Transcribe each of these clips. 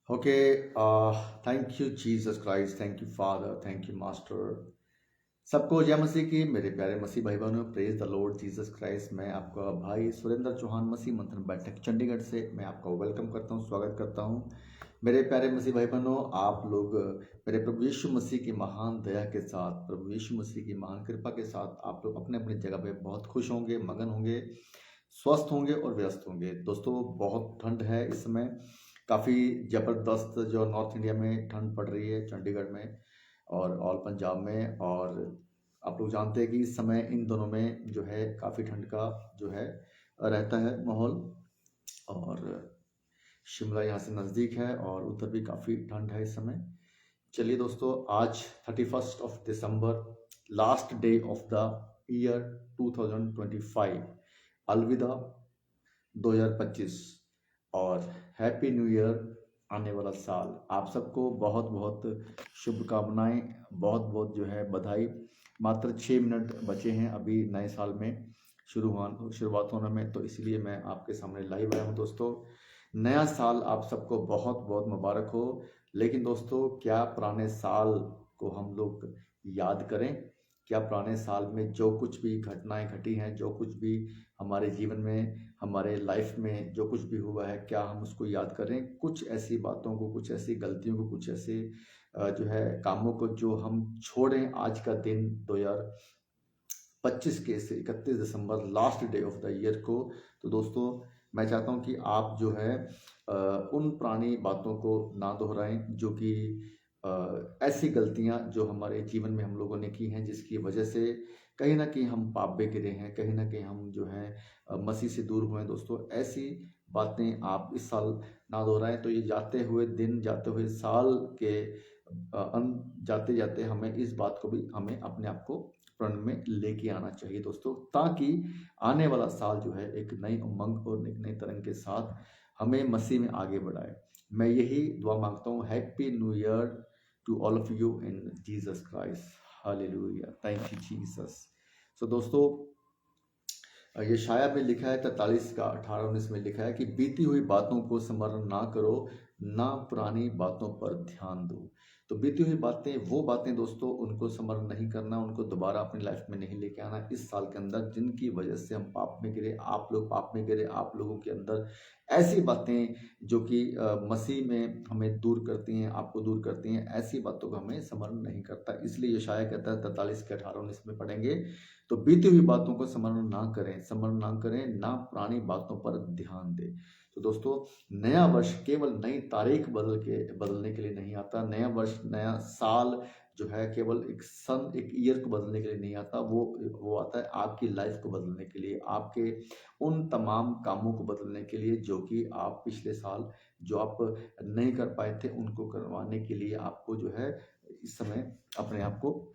Okay, thank you Jesus Christ, thank you Father, thank you Master। सबको जय मसीह की। मेरे प्यारे मसीह भाई बहनों, praise the Lord Jesus Christ. मैं आपका भाई सुरेंद्र चौहान मसीह मंथन बैठक चंडीगढ़ से मैं आपका वेलकम करता हूं, स्वागत करता हूं। मेरे प्यारे मसीह भाई बहनों, आप लोग मेरे प्रभु यीशु मसीह की महान दया के साथ, प्रभु यीशु मसीह की महान कृपा के साथ आप लोग अपने अपनी जगह पे बहुत खुश होंगे, मगन होंगे, स्वस्थ होंगे और व्यस्त होंगे। दोस्तों, बहुत ठंड है इस समय, काफ़ी ज़बरदस्त जो नॉर्थ इंडिया में ठंड पड़ रही है, चंडीगढ़ में और ऑल पंजाब में। और आप लोग जानते हैं कि इस समय इन दोनों में जो है काफ़ी ठंड का जो है रहता है माहौल। और शिमला यहाँ से नज़दीक है और उधर भी काफ़ी ठंड है इस समय। चलिए दोस्तों, आज 31 of December, last day of the year 2025। अलविदा 2025 और हैप्पी न्यू ईयर। आने वाला साल आप सबको बहुत बहुत शुभकामनाएं, बहुत बहुत जो है बधाई। मात्र 6 मिनट बचे हैं अभी नए साल में शुरुआत होने में, तो इसलिए मैं आपके सामने लाइव आया हूं। दोस्तों, नया साल आप सबको बहुत बहुत मुबारक हो। लेकिन दोस्तों, क्या पुराने साल को हम लोग याद करें? क्या पुराने साल में जो कुछ भी घटनाएं घटी हैं, जो कुछ भी हमारे जीवन में, हमारे लाइफ में जो कुछ भी हुआ है, क्या हम उसको याद करें? कुछ ऐसी बातों को, कुछ ऐसी गलतियों को, कुछ ऐसे जो है कामों को जो हम छोड़ें आज का दिन 2025 के से 31 दिसंबर, last day of the year को। तो दोस्तों, मैं चाहता हूं कि आप जो है उन पुरानी बातों को ना दोहराएं, जो कि ऐसी गलतियां जो हमारे जीवन में हम लोगों ने की हैं, जिसकी वजह से कहीं ना कहीं हम पाप में गिरे हैं, कहीं ना कहीं हम जो है मसीह से दूर हुए हैं। दोस्तों, ऐसी बातें आप इस साल ना दोहराएं। तो ये जाते हुए दिन, जाते हुए साल के जाते जाते हमें इस बात को भी, हमें अपने आप को प्रण में लेके आना चाहिए दोस्तों, ताकि आने वाला साल जो है एक नई उमंग और एक नई तरंग के साथ हमें मसीह में आगे बढ़ाए। मैं यही दुआ मांगता हूँ। Happy new year to all of you in Jesus Christ. Hallelujah, thank you Jesus. So दोस्तों, ये शाया में लिखा है 43 का 18-19 में लिखा है कि बीती हुई बातों को स्मरण ना करो, ना पुरानी बातों पर ध्यान दो। तो बीती हुई बातें, वो बातें दोस्तों, उनको स्मरण नहीं करना, उनको दोबारा अपनी लाइफ में नहीं लेके आना इस साल के अंदर, जिनकी वजह से हम पाप में गिरे, आप लोग पाप में गिरे। आप लोगों के अंदर ऐसी बातें जो कि मसीह में हमें दूर करती हैं, आपको दूर करती हैं, ऐसी बातों को हमें स्मरण नहीं करता। इसलिए यशायाह कहता है 43 के 18-19 में पढ़ेंगे, तो बीती हुई बातों को स्मरण ना करें, ना पुरानी बातों पर ध्यान दें। तो दोस्तों, नया वर्ष केवल नई तारीख बदलने के लिए नहीं आता। नया वर्ष, नया साल जो है केवल एक सन, एक ईयर को बदलने के लिए नहीं आता। वो आता है आपकी लाइफ को बदलने के लिए, आपके उन तमाम कामों को बदलने के लिए जो कि आप पिछले साल जो आप नहीं कर पाए थे, उनको करवाने के लिए आपको जो है इस समय अपने आप को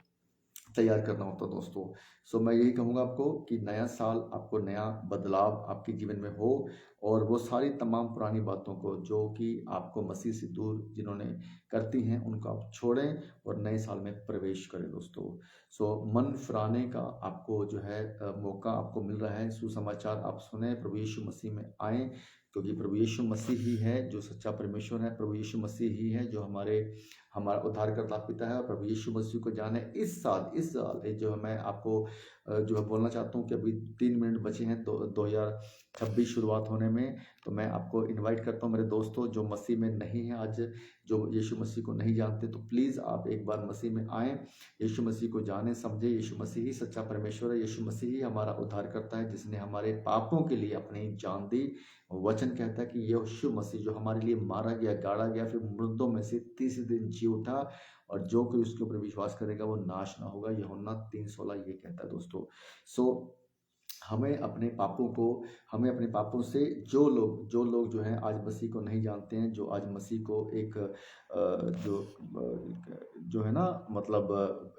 तैयार करना होता दोस्तों। सो मैं यही कहूँगा आपको कि नया साल आपको नया बदलाव आपके जीवन में हो, और वो सारी तमाम पुरानी बातों को जो कि आपको मसीह से दूर जिन्होंने करती हैं, उनको आप छोड़ें और नए साल में प्रवेश करें दोस्तों। सो मन फिराने का आपको जो है मौका आपको मिल रहा है। सुसमाचार आप सुने, प्रभु यीशु मसीह में आए, क्योंकि प्रभु यीशु मसीह ही है जो सच्चा परमेश्वर है। प्रभु यीशु मसीह ही है जो हमारा उद्धारकर्ता पिता है। और प्रभु यीशु मसीह को जाने इस साल ये जो है, मैं आपको जो है बोलना चाहता हूँ कि अभी 3 मिनट बचे हैं तो 2026 शुरुआत होने में। तो मैं आपको इनवाइट करता हूँ मेरे दोस्तों जो मसीह में नहीं है आज, जो यीशु मसीह को नहीं जानते, तो प्लीज़ आप एक बार मसीह में आएँ, यीशु मसीह को जाने समझे। यीशु मसीह ही सच्चा परमेश्वर है, यीशु मसीह ही हमारा उद्धार करता है, जिसने हमारे पापों के लिए अपनी जान दी। वचन कहता है कि यीशु मसीह जो हमारे लिए मारा गया, गाड़ा गया, फिर मुर्दों में से तीसरे दिन जी उठा, और जो कोई उसके ऊपर विश्वास करेगा वो नाश ना होगा। यूहन्ना 3:16 ये कहता है दोस्तों। सो हमें अपने पापों से, जो लोग जो हैं आज मसीह को नहीं जानते हैं, जो आज मसीह को एक जो है ना, मतलब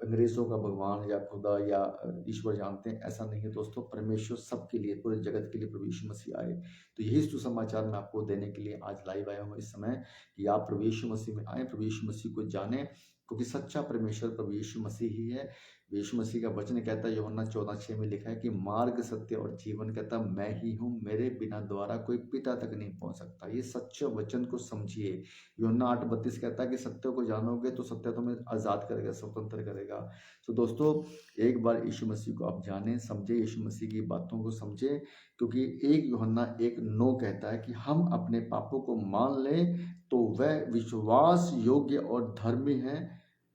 अंग्रेज़ों का भगवान या खुदा या ईश्वर जानते हैं, ऐसा नहीं है दोस्तों। परमेश्वर सबके लिए, पूरे जगत के लिए प्रभु यीशु मसीह आए। तो यही सुसमाचार मैं आपको देने के लिए आज लाइव आया हूँ इस समय, कि आप प्रभु यीशु मसीह में आए, प्रभु यीशु मसीह को जानें, क्योंकि सच्चा परमेश्वर प्रभु यीशु मसीह ही है। यीशु मसीह का वचन कहता है, यूहन्ना 14:6 में लिखा है कि मार्ग, सत्य और जीवन कहता मैं ही हूँ, मेरे बिना द्वारा कोई पिता तक नहीं पहुंच सकता। ये सच्चे वचन को समझिए। यूहन्ना 8:32 कहता है कि सत्य को जानोगे तो सत्य तुम्हें आजाद करेगा, स्वतंत्र करेगा। तो दोस्तों, एक बार यीशु मसीह को आप जाने, समझे, यीशु मसीह की बातों को समझे, क्योंकि 1 यूहन्ना 1:9 कहता है कि हम अपने पापों को मान लें तो वह विश्वास योग्य और धर्मी है,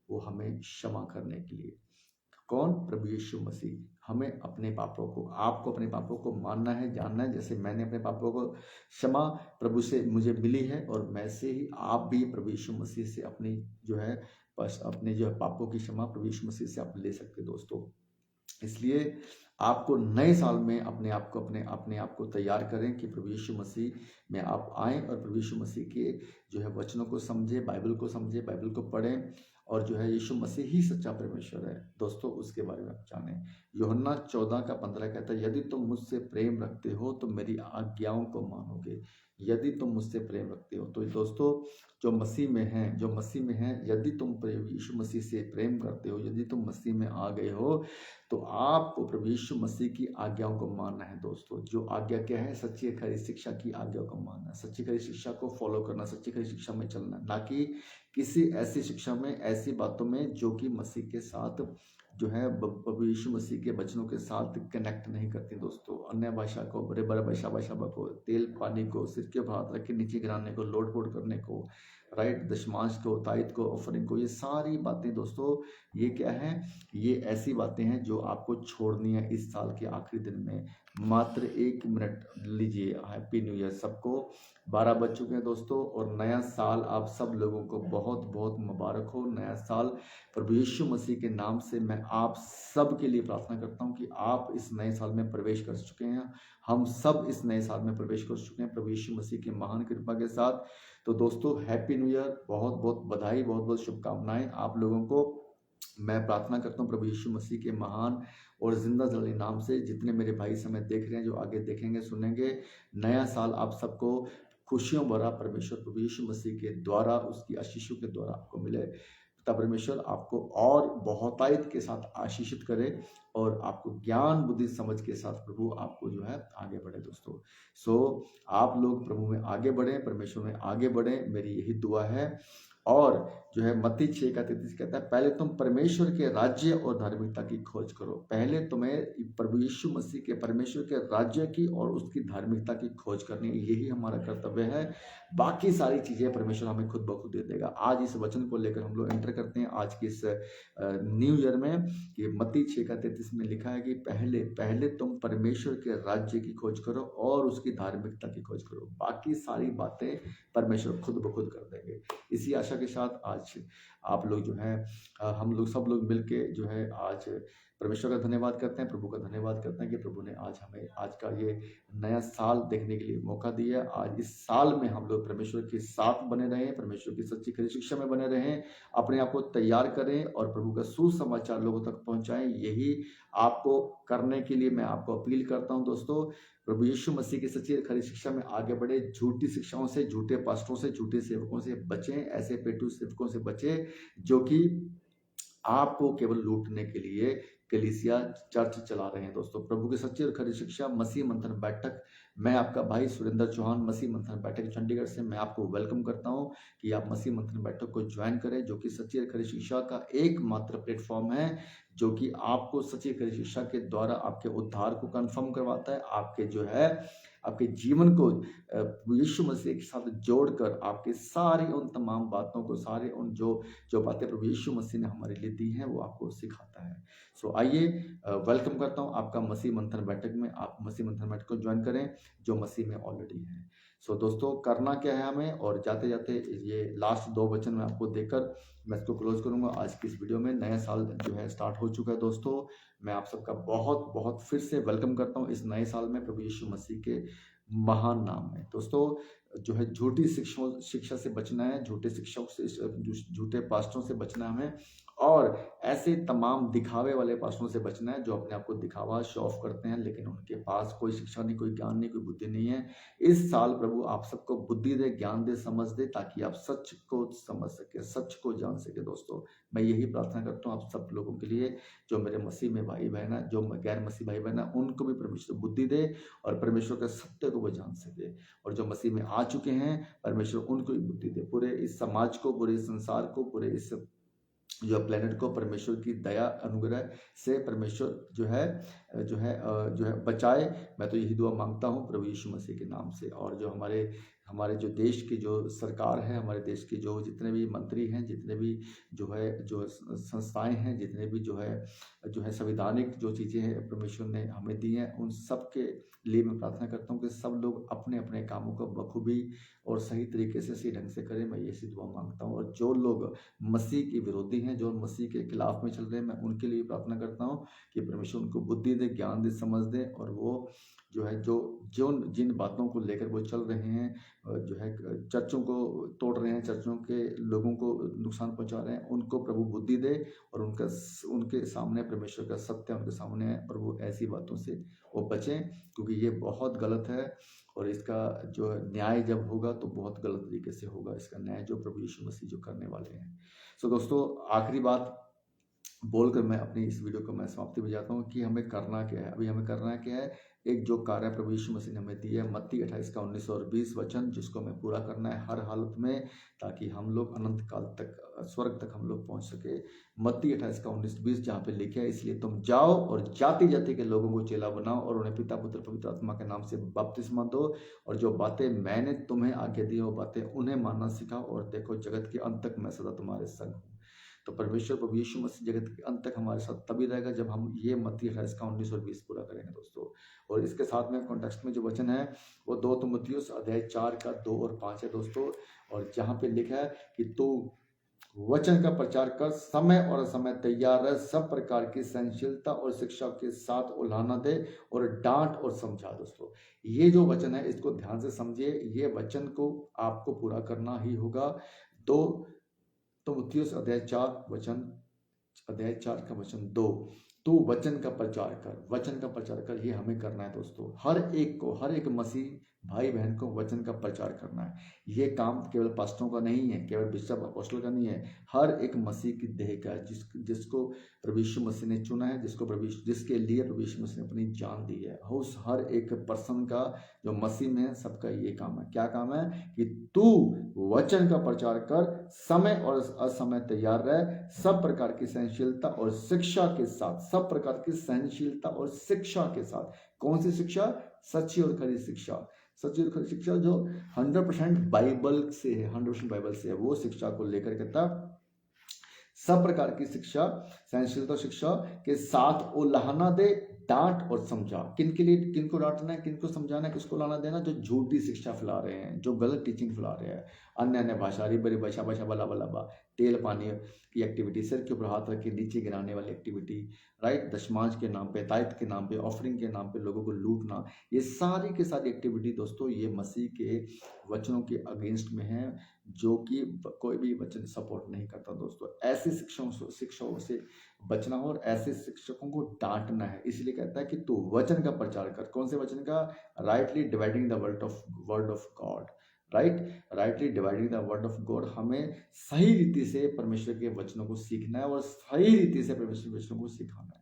वो हमें क्षमा करने के लिए। कौन? प्रभु यीशु मसीह। हमें अपने पापों को, आपको अपने पापों को मानना है, जानना है। जैसे मैंने अपने पापों को क्षमा प्रभु से मुझे मिली है, और वैसे ही आप भी प्रभु यीशु मसीह से अपनी जो है अपने जो है पापों की क्षमा प्रभु यीशु मसीह से आप ले सकते हैं दोस्तों। इसलिए आपको नए साल में अपने आप को तैयार करें कि प्रभु यीशु मसीह में आप आएँ और प्रभु यीशु मसीह के जो है वचनों को समझे, बाइबल को समझे, बाइबल को पढ़ें, और जो है यीशु मसीह ही सच्चा परमेश्वर है दोस्तों, उसके बारे में आप जानें। यूहन्ना 14:15 कहता है, यदि तुम मुझसे प्रेम रखते हो तो मेरी आज्ञाओं को मानोगे। यदि तुम मुझसे प्रेम रखते हो, तो दोस्तों जो मसीह में हैं, यदि तुम यीशु मसीह से प्रेम करते हो, यदि तुम मसीह में आ गए हो, तो आपको प्रभु यीशु मसीह की आज्ञाओं को मानना है दोस्तों। जो आज्ञा क्या है? सच्ची खरी शिक्षा की आज्ञा को मानना, सच्ची खरी शिक्षा को फॉलो करना, सच्ची खरी शिक्षा में चलना, ना कि किसी ऐसी शिक्षा में, ऐसी बातों में जो कि मसीह के साथ जो है प्रभु यीशु मसीह के वचनों के साथ कनेक्ट नहीं करती दोस्तों। अन्य भाषा को, बड़े बड़े भाषा को, तेल पानी को, सिर के ऊपर हाथ रख के नीचे गिराने को, लोट पोट करने को, राइट, दशमांश को, तायत को, ऑफरिंग को, ये सारी बातें दोस्तों, ये क्या है? ये ऐसी बातें हैं जो आपको छोड़नी है इस साल के आखिरी दिन में। मात्र 1 मिनट लीजिए। हैप्पी न्यू ईयर सबको। 12 बज चुके हैं दोस्तों, और नया साल आप सब लोगों को बहुत बहुत मुबारक हो। नया साल प्रभु यीशु मसीह के नाम से मैं आप सब के लिए प्रार्थना करता हूं कि आप इस नए साल में प्रवेश कर चुके हैं। हम सब इस नए साल में प्रवेश कर चुके हैं प्रभु यीशु मसीह की महान कृपा के साथ। तो दोस्तों, हैप्पी न्यू ईयर, बहुत बहुत बधाई, बहुत बहुत शुभकामनाएं आप लोगों को। मैं प्रार्थना करता हूँ प्रभु यीशु मसीह के महान और जिंदा जलाली नाम से, जितने मेरे भाई समय देख रहे हैं, जो आगे देखेंगे सुनेंगे, नया साल आप सबको खुशियों भरा परमेश्वर प्रभु यीशु मसीह के द्वारा, उसकी आशीषों के द्वारा आपको मिले। पिता परमेश्वर आपको और बहुतायत के साथ आशीषित करे, और आपको ज्ञान बुद्धि समझ के साथ प्रभु आपको जो है आगे बढ़े दोस्तों। आप लोग प्रभु में आगे बढ़ें, परमेश्वर में आगे बढ़ें, मेरी यही दुआ है। और जो है मत्ती 6:33 कहता है, पहले तुम परमेश्वर के राज्य और धार्मिकता की खोज करो। पहले तुम्हें प्रभु यीशु मसीह के, परमेश्वर के राज्य की और उसकी धार्मिकता की खोज करनी है। यही हमारा कर्तव्य है। बाकी सारी चीजें परमेश्वर हमें खुद ब खुद दे देगा। आज इस वचन को लेकर हम लोग एंटर करते हैं आज की इस न्यू ईयर में, कि मत्ती 6:33 में लिखा है कि पहले तुम परमेश्वर के राज्य की खोज करो और उसकी धार्मिकता की खोज करो, बाकी सारी बातें परमेश्वर खुद ब खुद कर देंगे। इसी आशा के साथ आज आप लोग जो है, हम लोग सब लोग मिलके जो है आज परमेश्वर का धन्यवाद करते हैं, प्रभु का धन्यवाद करते हैं कि प्रभु ने आज हमें आज का ये नया साल देखने के लिए मौका दिया। आज इस साल में हम लोग परमेश्वर के साथ बने रहें, परमेश्वर की सच्ची खरी शिक्षा में बने रहें, अपने आप को तैयार करें और प्रभु का सुसमाचार लोगों तक पहुंचाएं। यही आपको करने के लिए मैं आपको अपील करता हूं दोस्तों। प्रभु यीशु मसीह की सच्ची खरी शिक्षा में आगे बढ़े, झूठी शिक्षाओं से, झूठे पास्टरों से, झूठे सेवकों से बचें, ऐसे पेटू सेवकों से बचें जो कि आपको केवल लूटने के लिए कलीसिया चर्च चला रहे हैं दोस्तों। प्रभु की सच्ची और खरी शिक्षा मसीह मंथन बैठक, मैं आपका भाई सुरेंद्र चौहान, मसीह मंथन बैठक चंडीगढ़ से मैं आपको वेलकम करता हूं कि आप मसीह मंथन बैठक को ज्वाइन करें, जो कि सच्ची और खरी शिक्षा का एकमात्र प्लेटफॉर्म है, जो कि आपको सच्ची खरी शिक्षा के द्वारा आपके उद्धार को कंफर्म करवाता है, आपके जो है आपके जीवन को यीशु मसीह के साथ जोड़कर आपके सारी उन तमाम बातों को, सारे उन जो बातें प्रभु यीशु मसीह ने हमारे लिए दी हैं, वो आपको सिखाता है। आइए, वेलकम करता हूं आपका मसीह मंथन बैठक में। आप मसीह मंथन बैठक को ज्वाइन करें जो मसीह में ऑलरेडी है। दोस्तों, करना क्या है हमें, और जाते जाते ये लास्ट 2 वचन मैं आपको देकर मैं इसको क्लोज करूंगा आज की इस वीडियो में। नया साल जो है स्टार्ट हो चुका है दोस्तों। मैं आप सबका बहुत बहुत फिर से वेलकम करता हूं इस नए साल में प्रभु यीशु मसीह के महान नाम में। दोस्तों, जो है झूठी शिक्षा से बचना है, झूठे शिक्षकों से, झूठे पास्टरों से बचना है हमें, और ऐसे तमाम दिखावे वाले पास्टरों से बचना है जो अपने आप को दिखावा शो ऑफ करते हैं, लेकिन उनके पास कोई शिक्षा नहीं, कोई ज्ञान नहीं, कोई बुद्धि नहीं है। इस साल प्रभु आप सबको बुद्धि दे, ज्ञान दे, समझ दे, ताकि आप सच को समझ सके, सच को जान सके। दोस्तों, मैं यही प्रार्थना करता हूँ आप सब लोगों के लिए, जो मेरे मसीह में भाई बहन है, जो गैर मसीह भाई बहन है, उनको भी परमेश्वर बुद्धि दे और परमेश्वर के सत्य को वो जान सके। और जो मसीह में आ चुके हैं, परमेश्वर उनको भी बुद्धि दे। पूरे इस समाज को, पूरे इस संसार को, पूरे इस जो प्लेनेट को परमेश्वर की दया अनुग्रह से परमेश्वर जो है बचाए। मैं तो यही दुआ मांगता हूँ प्रभु यीशु मसीह के नाम से। और जो हमारे हमारे जो देश की जो सरकार है, हमारे देश की जो जितने भी मंत्री हैं, जितने भी जो संस्थाएं हैं, जितने भी जो है संवैधानिक जो चीज़ें हैं परमेश्वर ने हमें दी हैं, उन सब के लिए मैं प्रार्थना करता हूँ कि सब लोग अपने अपने कामों को बखूबी और सही तरीके से, सही ढंग से करें। मैं ये दुआ मांगता हूँ। और जो लोग मसीह के विरोधी हैं, जो मसीह के खिलाफ में चल रहे हैं, मैं उनके लिए प्रार्थना करता हूँ कि परमेश्वर उनको बुद्धि दे, ज्ञान दे, समझ दे। और वो जो है जो जिन बातों को लेकर वो चल रहे हैं, जो है चर्चों को तोड़ रहे हैं, चर्चों के लोगों को नुकसान पहुंचा रहे हैं, उनको प्रभु बुद्धि दे और उनके सामने परमेश्वर का सत्य उनके सामने है और वो ऐसी बातों से वो बचें, क्योंकि ये बहुत गलत है। और इसका जो न्याय जब होगा तो बहुत गलत तरीके से होगा, इसका न्याय जो प्रभु यीशु मसीह जो करने वाले हैं। सो दोस्तों, आखिरी बात बोलकर मैं अपनी इस वीडियो को मैं समाप्ति में जाता हूँ कि हमें करना क्या है। अभी हमें करना क्या है, एक जो कार्य प्रभु यीशु मसीह ने हमें दिया है, मत्ती 28 का 19 और 20 वचन, जिसको हमें पूरा करना है हर हालत में, ताकि हम लोग अनंत काल तक, स्वर्ग तक हम लोग पहुंच सके। मत्ती 28 का 19-20 जहाँ पे लिखा है, इसलिए तुम जाओ और जाति जाति के लोगों को चेला बनाओ और उन्हें पिता पुत्र पवित्र आत्मा के नाम से बपतिस्मा दो, और जो बातें मैंने तुम्हें आज्ञा दी वो बातें उन्हें मानना सिखाओ, और देखो जगत के अंत तक मैं सदा तुम्हारे संग हूँ। तो परमेश्वर प्रभु यीशु मसीह जगत के अंत तक हमारे साथ तभी रहेगा जब हम ये मत्ती 28 का 19 और 20 पूरा करेंगे दोस्तों। और इसके साथ में कॉन्टेक्स्ट में जो वचन है वो 2 तीमुथियुस अध्याय 4 का 2 और 5 है दोस्तों। और जहाँ पे लिखा है कि तू वचन का प्रचार कर, समय और असमय तैयार रह, सब प्रकार की सहनशीलता और शिक्षा के साथ उलाहना दे और डांट और समझा। दोस्तों, ये जो वचन है इसको ध्यान से समझिए, ये वचन को आपको पूरा करना ही होगा। तो तीमुथियुस अध्याय 4 का वचन 2, तू वचन का प्रचार कर, वचन का प्रचार कर, ये हमें करना है दोस्तों। हर एक मसीह भाई बहन को वचन का प्रचार करना है। ये काम केवल पास्टरों का नहीं है, केवल बिशप अपोस्टल का नहीं है, हर एक मसीह की देह का है, जिसको प्रभु यीशु मसीह ने चुना है, जिसके लिए प्रभु यीशु मसीह ने अपनी जान दी है। उस हर एक पर्सन का जो मसीह में है, सबका ये काम है। क्या काम है कि तू वचन का प्रचार कर, समय और असमय तैयार रह, सब प्रकार की सहनशीलता और शिक्षा के साथ, सब प्रकार की सहनशीलता और शिक्षा के साथ। कौन सी शिक्षा? सच्ची और खरी शिक्षा। सच्ची और खरी शिक्षा जो 100% बाइबल से है, 100% बाइबल से है, वो शिक्षा को लेकर कहता सब प्रकार की शिक्षा, सहनशीलता शिक्षा के साथ उलाहना दे, डांट और समझा। किनके लिए, किनको डांटना है, किनको समझाना है, किसको लाना देना? जो झूठी शिक्षा फैला रहे हैं, जो गलत टीचिंग फैला रहे हैं, अन्य भाषा, रिबरी भाषा, बला बला बा, तेल पानी की एक्टिविटी, सिर के ऊपर हाथ रख के नीचे गिराने वाली एक्टिविटी, राइट, दशमांश के नाम पे, ताइथ के नाम पे, ऑफरिंग के नाम पे लोगों को लूटना, ये सारी की सारी एक्टिविटी दोस्तों ये मसीह के वचनों के अगेंस्ट में है, जो कि कोई भी वचन सपोर्ट नहीं करता दोस्तों। ऐसी शिक्षाओं से बचना हो और ऐसे शिक्षकों को डांटना है। इसलिए कहता है कि तू वचन का प्रचार कर। कौन से वचन का? Rightly dividing the word of God, rightly dividing the word of God. हमें सही रीति से परमेश्वर के वचनों को सीखना है और सही रीति से परमेश्वर के वचनों को सिखाना है,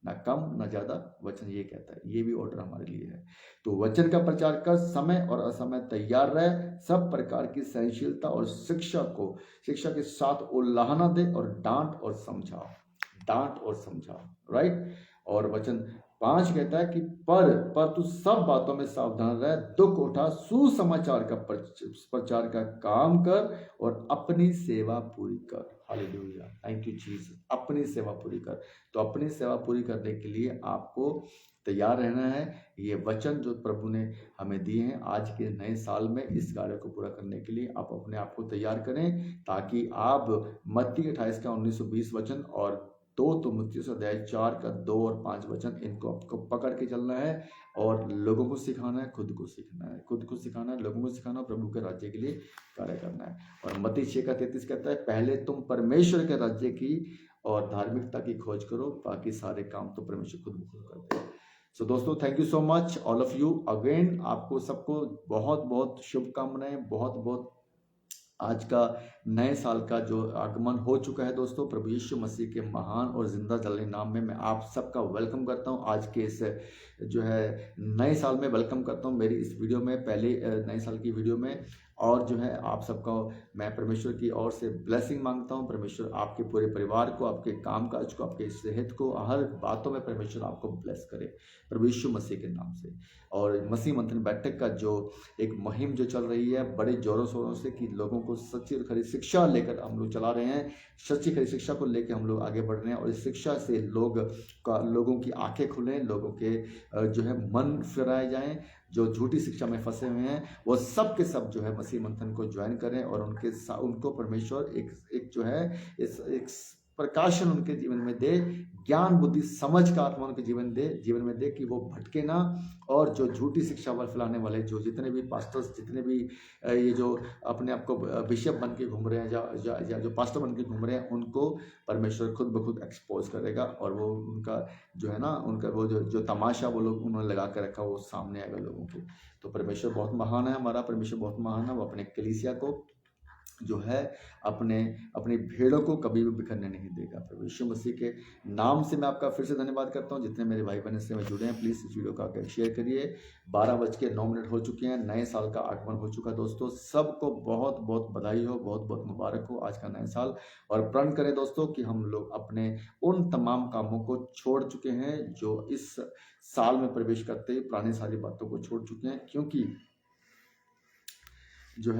ना कम ना ज्यादा। वचन ये कहता है, ये भी ऑर्डर हमारे लिए है। तो वचन का प्रचार कर, समय और असमय तैयार रह, सब प्रकार की सहनशीलता और शिक्षा के साथ उलाहना दे और डांट और समझा, राइट। और वचन 5 कहता है कि पर तू सब बातों में सावधान रह, दुख उठा, सुसमाचार का प्रचार का काम कर और अपनी सेवा पूरी कर। Hallelujah, thank you Jesus. अपनी सेवा पूरी कर। तो अपनी सेवा पूरी करने के लिए आपको तैयार रहना है। ये वचन जो प्रभु ने हमें दिए हैं आज के नए साल में, इस कार्य को पूरा करने के लिए आप अपने आप को तैयार करें, ताकि आप मत्ती 28 का 19-20 वचन और 2 तीमुथियुस अध्याय 4 का 2 और 5 वचन, इनको आपको पकड़ के चलना है और लोगों को सिखाना है, खुद को सिखाना है, लोगों को सिखाना, प्रभु के राज्य के लिए कार्य करना है। और मत्ती 6 का 33 कहता है, पहले तुम परमेश्वर के राज्य की और धार्मिकता की खोज करो, बाकी सारे काम तो परमेश्वर खुद ब खुद करते हैं। सो दोस्तों, thank you so much all of you again. आपको सबको बहुत बहुत शुभकामनाएं, बहुत बहुत आज का नए साल का जो आगमन हो चुका है दोस्तों, प्रभु यीशु मसीह के महान और जिंदा जलाने नाम में मैं आप सबका वेलकम करता हूं। आज के इस जो है नए साल में वेलकम करता हूं मेरी इस वीडियो में, पहले नए साल की वीडियो में। और जो है आप सबका मैं परमेश्वर की ओर से ब्लेसिंग मांगता हूं। परमेश्वर आपके पूरे परिवार को, आपके कामकाज को, आपके सेहत को, हर बातों में परमेश्वर आपको ब्लेस करे प्रभु यीशु मसीह के नाम से। और मसीह मंथन बैठक का जो एक मुहिम जो चल रही है बड़े जोरों शोरों से, कि लोगों को सच्ची और खरी शिक्षा लेकर हम लोग चला रहे हैं, सच्ची खरी शिक्षा को लेकर हम लोग आगे बढ़ रहे हैं। और इस शिक्षा से लोगों की आंखें खुलें, लोगों के जो है मन फिराए जाएं, जो झूठी शिक्षा में फंसे हुए हैं वो सब के सब जो है मसीह मंथन को ज्वाइन करें, और उनको परमेश्वर एक जो है एक प्रकाशन उनके जीवन में दे, ज्ञान बुद्धि समझ का आत्मा उनके जीवन में दे कि वो भटके ना। और जो झूठी शिक्षा फैलाने वाले जो जितने भी पास्टर्स, जितने भी ये जो अपने आप को बिशप बन के घूम रहे हैं या जो पास्टर बन के घूम रहे हैं, उनको परमेश्वर खुद ब खुद एक्सपोज करेगा। और वो उनका जो है ना, उनका वो जो तमाशा वो लोग उन्होंने लगा कर रखा वो सामने आएगा लोगों के। तो परमेश्वर बहुत महान है, हमारा परमेश्वर बहुत महान है। वो अपने कलीसिया को जो है अपनी भेड़ों को कभी भी बिखरने नहीं देगा। प्रभु यीशु मसीह के नाम से मैं आपका फिर से धन्यवाद करता हूं। जितने मेरे भाई बहन इससे में जुड़े हैं, प्लीज़ इस वीडियो को आकर शेयर करिए। 12:09 हो चुके हैं, नए साल का आगमन हो चुका दोस्तों। सबको बहुत बहुत बधाई हो, बहुत बहुत मुबारक हो आज का नया साल। और प्रण करें दोस्तों कि हम लोग अपने उन तमाम कामों को छोड़ चुके हैं जो इस साल में प्रवेश करते ही पुरानी सारी बातों को छोड़ चुके हैं, क्योंकि जो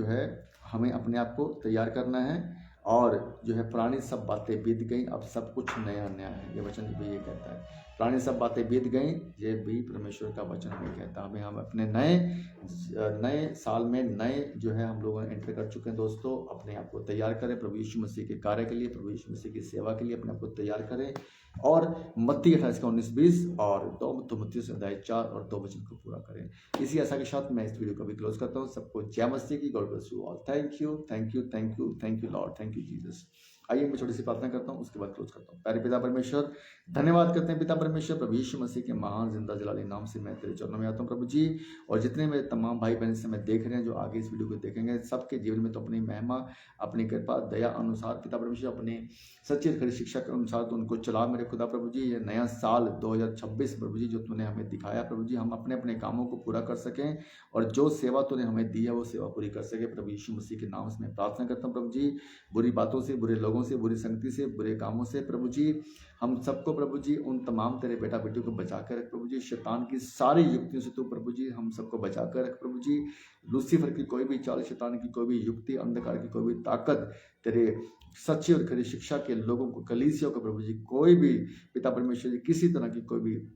है हमें अपने आप को तैयार करना है। और जो है पुरानी सब बातें बीत गई, अब सब कुछ नया नया है, ये वचन भी ये कहता है। पुरानी सब बातें बीत गई, ये भी परमेश्वर का वचन भी कहता है। हमें हम अपने नए साल में नए जो है हम लोग एंटर कर चुके हैं दोस्तों। अपने आप को तैयार करें प्रभु यीशु मसीह के कार्य के लिए, प्रभु यीशु मसीह की सेवा के लिए अपने आप को तैयार करें। और मत्ती 28:19-20 और 2 मत्ती 4 और 2 वचन को पूरा करें। इसी आशा के साथ मैं इस वीडियो को भी क्लोज करता हूँ। सबको जय मसीह की। God bless you all. Thank you, thank you, thank you, thank you Lord, thank you Jesus. आइए मैं छोटी सी प्रार्थना करता हूँ, उसके बाद क्लोज करता हूँ। प्यारे पिता परमेश्वर, धन्यवाद करते हैं पिता परमेश्वर, प्रभु यीशु मसीह के महान जिंदा जलाली नाम से मैं तेरे चरणों में आता हूँ प्रभु जी। और जितने मेरे तमाम भाई बहन से मैं देख रहे हैं, जो आगे इस वीडियो को देखेंगे, सबके जीवन में तो अपनी महिमा, अपनी कृपा, दया अनुसार पिता परमेश्वर, अपनी सच्ची खरी शिक्षा के अनुसार तो उनको चला मेरे खुदा प्रभु जी। ये नया साल 2026 प्रभु जी जो तूने हमें दिखाया प्रभु जी, हम अपने अपने कामों को पूरा कर सकें, और जो सेवा तूने हमें दी है वो सेवा पूरी कर सके प्रभु यीशु मसीह के नाम से मैं प्रार्थना करता हूँ प्रभु जी। बुरी बातों से, बुरे लोगों से, बुरी संगति से, बुरे कामों से प्रभु जी हम सबको प्रभु जी, उन तमाम तेरे बेटा बेटियों को बचा कर रख प्रभु जी। शैतान की सारी युक्तियों से तू प्रभु जी हम सबको बचा कर रख प्रभु जी। लूसीफर की कोई भी चाल, शैतान की कोई भी युक्ति, अंधकार की कोई भी ताकत, तेरे सच्ची और खरी शिक्षा के लोगों को, कलीसिया को प्रभु जी, कोई भी पिता परमेश्वर जी किसी तरह की कोई भी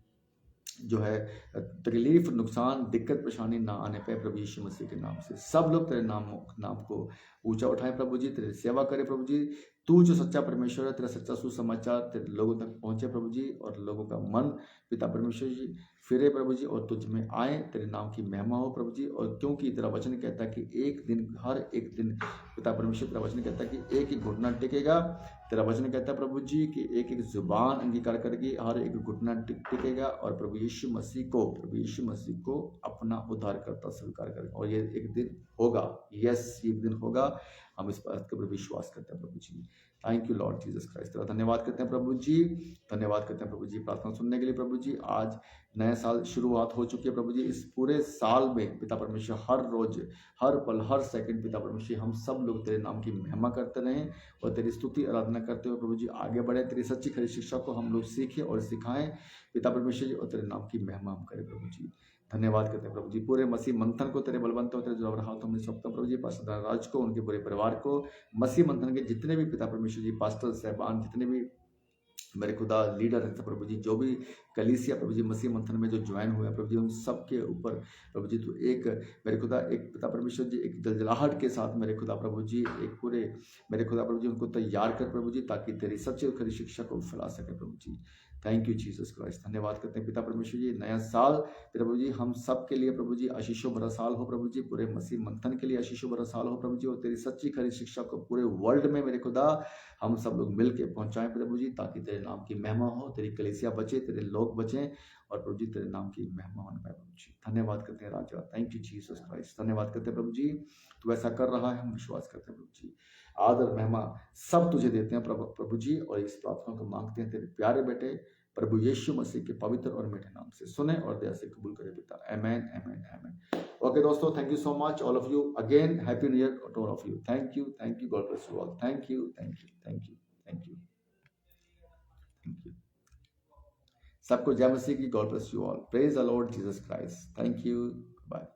जो है तकलीफ, नुकसान, दिक्कत, परेशानी ना आने पाए प्रभु यीशु मसीह के नाम से। सब लोग तेरे नाम को ऊंचा उठाएं प्रभु जी, तेरी सेवा करें प्रभु जी। तू जो सच्चा परमेश्वर है, तेरा सच्चा सुसमाचार तेरे लोगों तक पहुंचे प्रभु जी, और लोगों का मन पिता परमेश्वर जी फिरे प्रभु जी, और तुझ में आए, तेरे नाम की महिमा हो प्रभु जी। और क्योंकि तेरा वचन कहता है कि एक दिन, हर एक दिन पिता परमेश्वर, तेरा वचन कहता है कि एक ही घुटना टिकेगा। तेरा वचन कहता है प्रभु जी कि एक एक जुबान अंगीकार करेगी, हर एक घुटना टिकेगा, और प्रभु यीशु मसीह को अपना उद्धारकर्ता स्वीकार करेगा। और ये एक दिन होगा, यस एक दिन होगा। हम इस बात के ऊपर विश्वास करते हैं प्रभु जी। Thank you Lord Jesus Christ. तेरा धन्यवाद करते हैं प्रभु जी, धन्यवाद करते हैं प्रभु जी प्रार्थना सुनने के लिए प्रभु जी। आज नया साल शुरुआत हो चुकी है प्रभु जी। इस पूरे साल में पिता परमेश्वर हर रोज, हर पल, हर सेकंड पिता परमेश्वर हम सब लोग तेरे नाम की महिमा करते रहें, और तेरी स्तुति आराधना करते हुए प्रभु जी आगे बढ़े। तेरी सच्ची खरी शिक्षा को हम लोग सीखें और सिखाएं पिता परमेश्वर जी, और तेरे नाम की महिमा हम करें प्रभु जी। धन्यवाद करते हैं प्रभु जी। पूरे मसीह मंथन को तेरे बलवंत और तेरे जोर हाथों में सौंपता प्रभु जी। पास्टर राज को, उनके पूरे परिवार को, मसीह मंथन के जितने भी पिता परमेश्वर जी पास्टर साहबान, जितने भी मेरे खुदा लीडर हैं प्रभु जी, जो भी कलीसिया प्रभु जी मसीह मंथन में जो ज्वाइन हुए हैं प्रभु जी, उन सब के ऊपर प्रभु जी तू एक मेरे खुदा, एक पिता परमेश्वर जी एक जलजलाहट के साथ मेरे खुदा प्रभु जी, एक पूरे मेरे खुदा प्रभु जी उनको तैयार कर प्रभु जी, ताकि तेरी सच्ची और खरी शिक्षा को फैला सके प्रभु जी। Thank you Jesus Christ. धन्यवाद करते हैं पिता परमेश्वर जी, नया साल प्रभु जी हम सब के लिए प्रभु जी आशीषों भरा साल हो प्रभु जी, पूरे मसीह मंथन के लिए आशीषों भरा साल हो प्रभु जी, और तेरी सच्ची खरी शिक्षा को पूरे वर्ल्ड में मेरे खुदा हम सब लोग मिल के पहुंचाएं प्रभु जी, ताकि तेरे नाम की महिमा हो, तेरी कलीसिया बचे, तेरे लोग बचें, और प्रभु जी तेरे नाम की महिमा होने पाए प्रभु जी। धन्यवाद करते हैं राजा, थैंक यू जीसस क्राइस्ट। धन्यवाद करते हैं प्रभु जी, तू ऐसा कर रहा है, हम विश्वास करते हैं प्रभु जी। आदर महिमा सब तुझे देते हैं प्रभु जी, और इस प्रार्थना को मांगते हैं तेरे प्यारे बेटे प्रभु यीशु मसीह के पवित्र और मीठे नाम से, सुने और दया से कबूल करे पिता। आमेन आमेन आमेन। ओके दोस्तों, thank you so much all of you, again happy new year to all of you. Thank you, God bless you all. Thank you thank you thank you thank you thank you. सबको जय मसीह की, God bless you all, praise the Lord Jesus Christ. Thank you, bye.